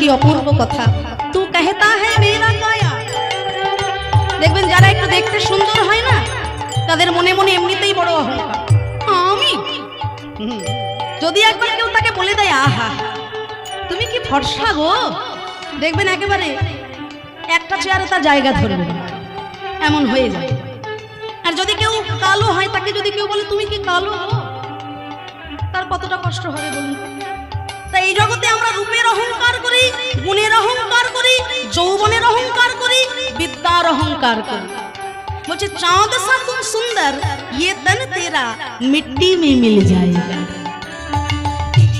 কি অপূর্ব কথা। তু कहता है मेरा काया। দেখবেন যারা একটু দেখতে সুন্দর হয় না, তাদের মনে মনে এমনিতেই বড় অহংকার, আমি। যদি একবার কেউ তাকে বলে দেয় আহা তুমি কি ফর্সা গো, দেখবেন একেবারে একটা চেয়ারে তার জায়গা ধরবে, এমন হয়ে যায়। আর যদি কেউ কালো হয়, তাকে যদি কেউ বলে তুমি কি কালো, তার কতটা কষ্ট হবে বলুন। তাই এই জগতে আমরা রূপের অহংকার করি, গুণের অহংকার করি, যৌবনের অহংকার করি, বিদ্যার অহংকার করি। বলছে চাঁদ সা তুম সুন্দর, ये तन तेरा मिट्टी में मिल जाएगा।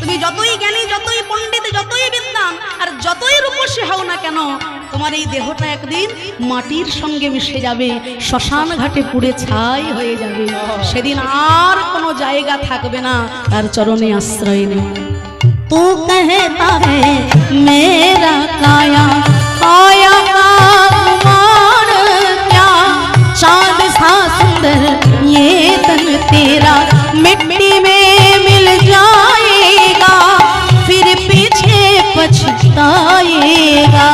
তুমি যতই জ্ঞানী, যতই পণ্ডিত, যতই বিদ্বান আর যতই রূপসী হও না কেন, তোমার এই দেহটা একদিন মাটির সঙ্গে মিশে যাবে, শ্মশান ঘাটে পুড়ে ছাই হয়ে যাবে। সেদিন আর কোনো জায়গা থাকবে না তার চরণে আশ্রয় নেই। तू कहता है मेरा काया, काया का कुमार क्या, चांद सा सुंदर ये तन तेरा मिट्टी में मिल जाएगा, फिर पीछे पछताएगा।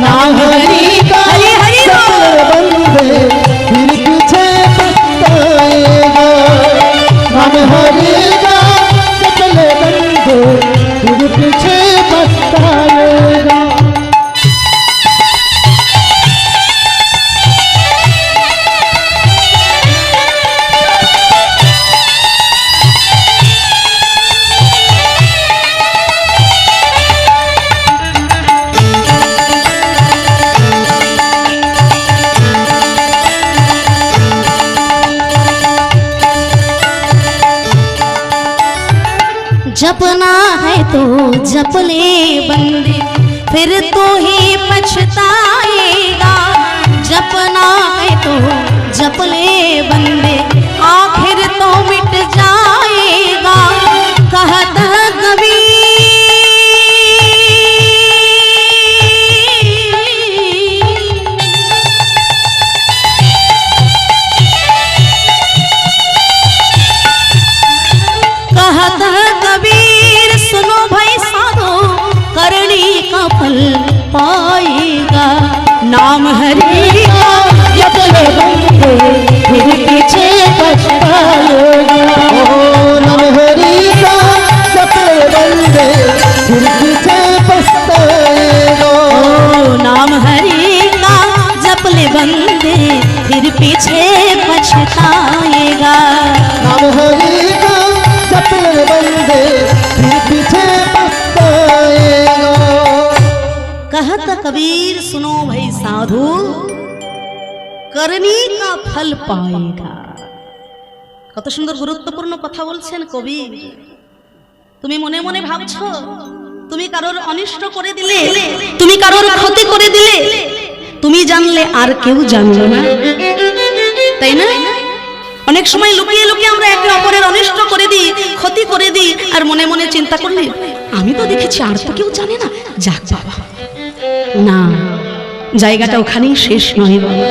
ना हरि का हरि हरि बंदे फिर पीछे पछताएगा, नाम हरि का चले बंदे फिर पीछे पछताएगा। जपना है तो जप ले बंदे, फिर तो ही पछताएगा। जपना है तो जप ले बंदे, आखिर तो मिट जाएगा। कहता कभी कहता कबीर सुनो भाई साधो, करनी का फल पाएगा। नाम हरि का जप ले बंदे फिर पीछे पछताएगा। ओ नाम हरि का जप ले बंदे फिर पीछे पछताएगा। ओ नाम हरि का जप ले बंदे फिर पीछे पछताएगा। नाम हरि का जप ले बंदे फिर पीछे पछताएगा। कहता कबीर सुनो भाई साधु, करनी का फल पाएगा। কত সুন্দর গুরুত্বপূর্ণ কথা বলছেন কবি। তুমি মনে মনে ভাবছো তুমি কারোর অনিষ্ট করে দিলে, তুমি কারোর ক্ষতি করে দিলে, তুমি জানলে আর কেউ জানলো না, তাই না? অনেক সময় লুকিয়ে লুকিয়ে আমরা একে অপরের অনিষ্ট করে দিই, ক্ষতি করে দিই, আর মনে মনে চিন্তা করলে আমি তো দেখেছি আর তো কেউ জানে না, যাক বাবা। না, জায়গাটা ওখানেই শেষ নয় বাবা।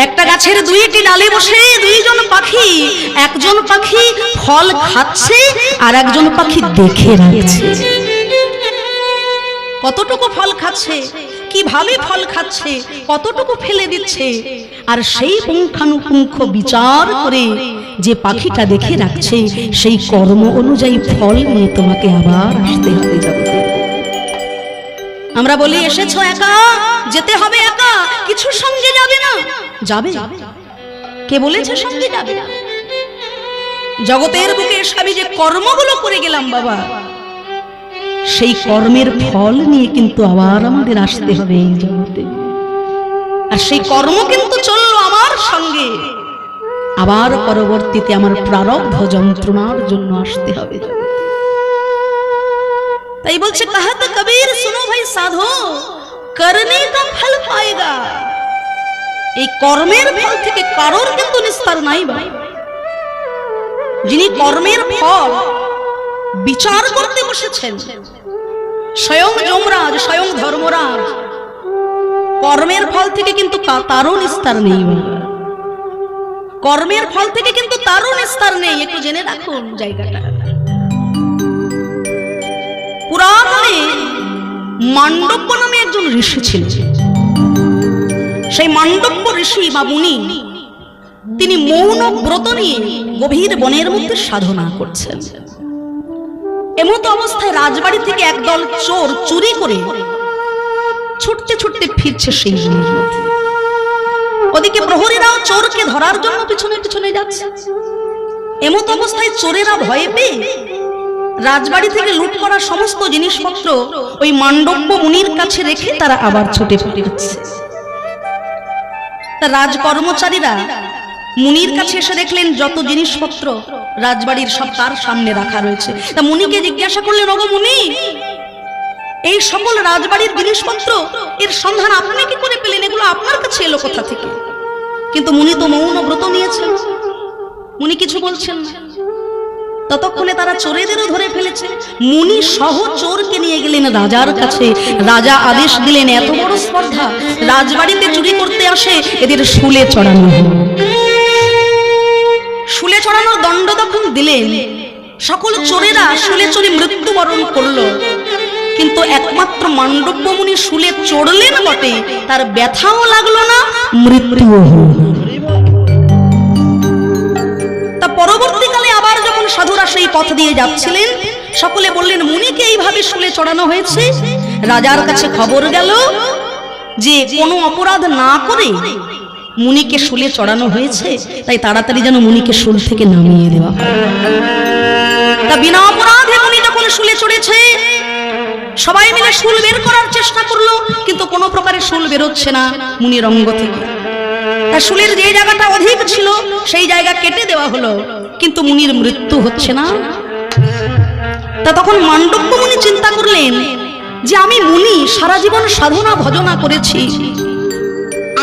একটা গাছের দুইটি ডালে বসে দুইজন পাখি, একজন পাখি ফল খাচ্ছে আর একজন পাখি দেখে রাখছে। কতটুকু ফল খাচ্ছে, কিভাবে ফল খাচ্ছে, কতটুকু ফেলে দিচ্ছে, আর সেই পুঙ্খানুপুঙ্খ বিচার করে যে পাখিটা দেখে রাখছে, সেই কর্ম অনুযায়ী ফল নিয়ে তোমাকে আবার আসতে হবে জগতে। আমরা বলি এসেছো একা, যেতে হবে একা, কিছু সঙ্গে যাবে না। যাবে, কে বলেছে সঙ্গে যাবে? জগতের বুকে এসে আমি যে কর্মগুলো করে গেলাম বাবা, সেই কর্মের ফল নিয়ে কিন্তু আবার আমাদের আসতে হবে এই জগতে। আর সেই কর্ম কিন্তু চললো আমার সঙ্গে, আবার পরবর্তীতে আমার প্রারব্ধ যন্ত্রণার জন্য আসতে হবে জগতে। তাই বলছে कहत कबीर सुनो भाई साधो, करने का फल पाएगा। এই কর্মের ফল থেকে কারোর কিন্তু নিস্তার নাই ভাই। যিনি কর্মের ফল বিচার করতে বসেছেন, স্বয়ং যমরাজ, স্বয়ং ধর্মরাজ, কর্মের ফল থেকে কিন্তু তারও নিস্তার নেই। কর্মের ফল থেকে কিন্তু তারও নিস্তার নেই, একটু জেনে রাখুন জায়গাটা। পুরাণে মান্ডব্য নামে একজন ঋষি ছিল। সেই মান্ডব্য ঋষি বা মুনি তিনি মৌন ব্রত নিয়ে গভীর বনের মধ্যে সাধনা করছেন। এমতো অবস্থায় রাজবাড়ি থেকে একদল চোর চুরি করে ছুটতে ছুটতে ফিরছে সেই বনের মধ্যে। ওদিকে প্রহরীরাও চোরকে ধরার জন্য পিছনে পিছনে যাচ্ছে। এমতো অবস্থায় চোরেরা ভয়ে পেয়ে রাজবাড়ি থেকে লুট করা সমস্ত জিনিসপত্র ওই মান্ডব্য মুনির কাছে রেখে তারা আবার ছুটে যাচ্ছে। তা রাজ কর্মচারীরা মুনির কাছে এসে দেখলেন যত জিনিসপত্র রাজবাড়ির সব তার সামনে রাখা রয়েছে। তা মুনিকে জিজ্ঞাসা করলেন, ওগো মুনি, এই সকল রাজবাড়ির জিনিসপত্র এর সন্ধান আপনি কি করে পেলেন? এগুলো আপনার কাছে এলো কোথা থেকে? কিন্তু মুনি তো মৌন ব্রত নিয়েছেন, মুনি কিছু বলছেন না। ততক্ষণে তারা চোরেদেরও ধরে ফেলেছে। মুনি সহ চোরকে নিয়ে গেলেন রাজার কাছে। রাজা আদেশ দিলেন, এত বড় স্পর্ধা, রাজবাড়িতে চুরি করতে আসে, এদের শুলে চড়ানো হোক। শুলে চড়ানোর দণ্ড তখন দিলেন। সকল চোরেরা শুলে চড়ে মৃত্যুবরণ করলো, কিন্তু একমাত্র মান্ডব্য মুনি শুলে চড়লেন বটে, তার ব্যথাও লাগলো না, মৃত্যুও হলো না। তা পরবর্তীকালে আবার যখন সাধুরা সেই পথ দিয়ে যাচ্ছিলেন, সকলে বললেন, মুনিকে এইভাবে শুলে চড়ানো হয়েছে। রাজার কাছে খবর গেল যে কোনো অপরাধ না করে মুনিকে শুলে চড়ানো হয়েছে, তাই তাড়াতাড়ি যেন মুনিকে শুল থেকে নামিয়ে দেওয়া হয়। তা বিনা অপরাধে মুনি যখন শুলে চড়েছে, সবাই মিলে শুল বের করার চেষ্টা করলো, কিন্তু কোনো প্রকারে শুল বেরোচ্ছে না মুনির অঙ্গ থেকে। তা শুলের যে জায়গাটা অধিক ছিল সেই জায়গা কেটে দেওয়া হলো, কিন্তু মুনির মৃত্যু হচ্ছে না। তা তখন মান্ডব্য মুনি চিন্তা করলেন যে আমি মুনি সারা জীবন সাধনা ভজনা করেছি,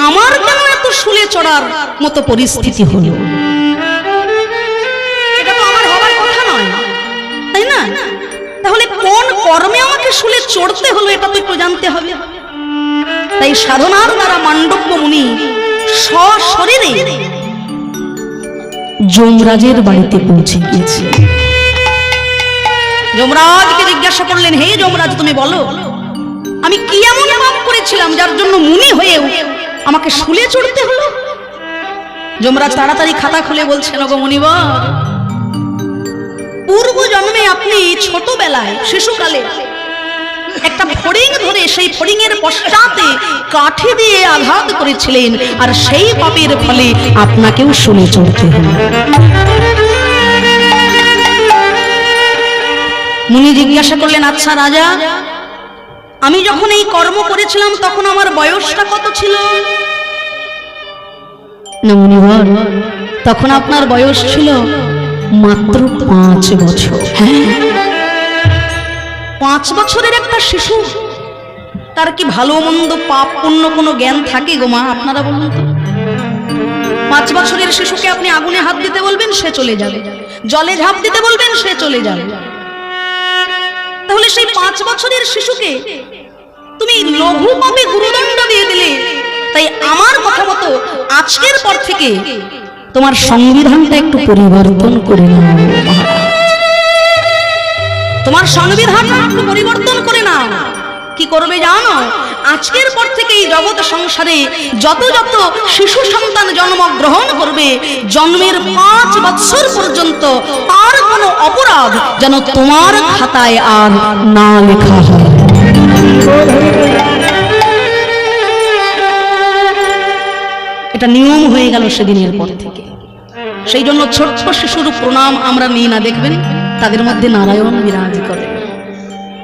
আমার কেন এত শুলে চড়ার মতো পরিস্থিতি হলো? এটা তো আমার হবার কথা নয়, তাই না? তাহলে কোন কর্মে আমাকে শুলে চড়তে হলো এটা তো একটু জানতে হবে। তাই সাধনার দ্বারা মান্ডব্য মুনি সশরীরে যমরাজের বাড়িতে পৌঁছে গিয়েছে। যমরাজকে জিজ্ঞাসা করলেন, হে যমরাজ, তুমি বলো আমি কি এমন পাপ করেছিলাম যার জন্য মুনি হয়েও আমাকে শুলে চড়তে হলো? যমরাজ তাড়াতাড়ি খাতা খুলে বলছেন, ওগো মুনিবর, পূর্ব জন্মে আপনি ছোটবেলায় শিশুকালে একটা ফড়িং ধরে সেই ফড়িংয়ের পশ্চাতে কাঠি দিয়ে আঘাত করেছিলেন, আর সেই পাপের ফলে আপনাকেও শুলে চড়তে হলো। মুনি জিজ্ঞাসা করলেন, আচ্ছা রাজা, আমি যখন এই কর্ম করেছিলাম তখন আমার বয়সটা কত ছিল? না মুনিবর, তখন আপনার বয়স ছিল মাত্র 5 বছর। হ্যাঁ, 5 বছরের একটা শিশু, তার কি ভালো মন্দ পাপ পুণ্য কোনো জ্ঞান থাকে গো মা? আপনারা বলুন তো। 5 বছরের শিশুকে আপনি আগুনে হাত দিতে বলবেন, সে চলে যাবে। জলে ঝাঁপ দিতে বলবেন, সে চলে যাবে। তাহলে সেই 5 বছরের শিশুকে তুমি লঘু পাপে গুরুদণ্ড দিয়ে দিলে। তাই আমার কথা মতো আজকের পর থেকে তোমার সংবিধানটা একটু পরিবর্তন করে নাও মহারাজ। তোমার সংবিধানটা একটু পরিবর্তন করে নাও। কি করবে জানো? আজকের পর থেকে এই জগৎ সংসারে যত যত শিশু সন্তান জন্মগ্রহণ করবে, জন্মের 5 বছর পর্যন্ত তার কোনো অপরাধ যেন তোমার খাতায় আর না লেখা হয়। এটা নিয়ম হয়ে গেল সেদিনের পর থেকে। সেই জন্য ছোট্ট শিশুর প্রণাম আমরা নিই না, দেখবেন তাদের মধ্যে নারায়ণ বিরাজ করে।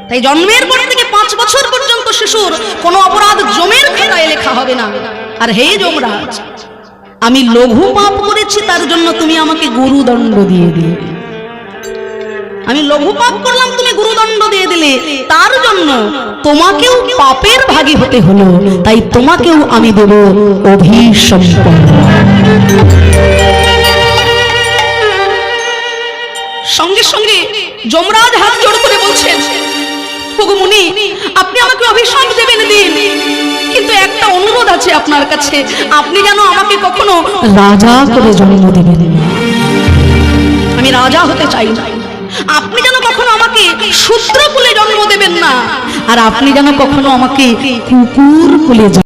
তাই জন্মের পর থেকে 5 বছর পর্যন্ত শিশুর কোনো অপরাধ জমের খাতায় লেখা হবে না। আর হে যমরাজ, আমি লঘু পাপ করেছি, তার জন্য তুমি আমাকে গুরুদণ্ড দিয়ে দিলে। আমি লঘু পাপ করলাম, তুমি গুরুদণ্ড দিয়ে দিলে, তার জন্য তোমাকেও পাপের ভাগী হতে হলো। তাই তোমাকেও আমি দেব অভিসম্পদ। সঙ্গে সঙ্গে যমরাজ হাত জোড় করে বলছেন, ওগো মুনি, আপনি আমাকে অভিশাপ দেবেন দিন, কিন্তু একটা অনুরোধ আছে আপনার কাছে, আপনি যেন আমাকে কখনো রাজা করে জন্ম দেবেন না। আমি রাজা হতে চাই না, আপনি যেন কখনো আমাকে শূদ্র কুলে জন্ম দেবেন না, আর আপনি যেন কখনো আমাকে কুকুর কুলে